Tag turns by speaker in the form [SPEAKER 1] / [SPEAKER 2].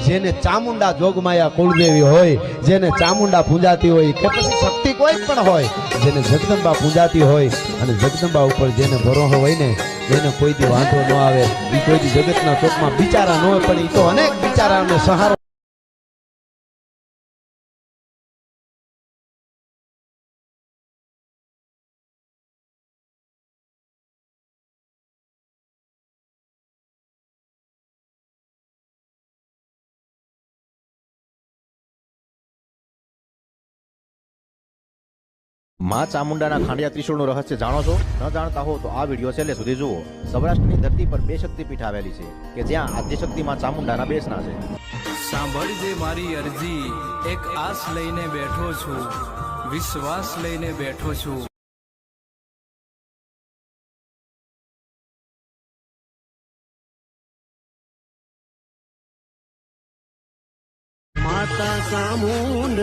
[SPEAKER 1] જેને ચામુંડા જોગમાયા કુળદેવી હોય, જેને ચામુંડા પૂજાતી હોય કે પછી શક્તિ કોઈ પણ હોય, જેને જગદંબા પૂજાતી હોય અને જગદંબા ઉપર જેને ભરોસો હોય ને એને કોઈ દી વાંધો ન આવે. એ કોઈ દી જગતના ચોકમાં બિચારા ન હોય, પણ એ તો અનેક બિચારાને સહારો.
[SPEAKER 2] માં ચામુંડાના ખાંડિયા ત્રિશૂળનું રહસ્ય જાણો છો? ન જાણતા હો તો આ વિડીયો છેલ્લે સુધી જુઓ. સૌરાષ્ટ્રની ધરતી પર 2 શક્તિપીઠ આવેલી છે કે જ્યાં આદ્યશક્તિ માં ચામુંડાના બેસના છે.
[SPEAKER 3] સાંભળજે મારી અરજી, એક આસ લઈને બેઠો છું, વિશ્વાસ લઈને બેઠો છું.
[SPEAKER 4] માતા ચામુંડ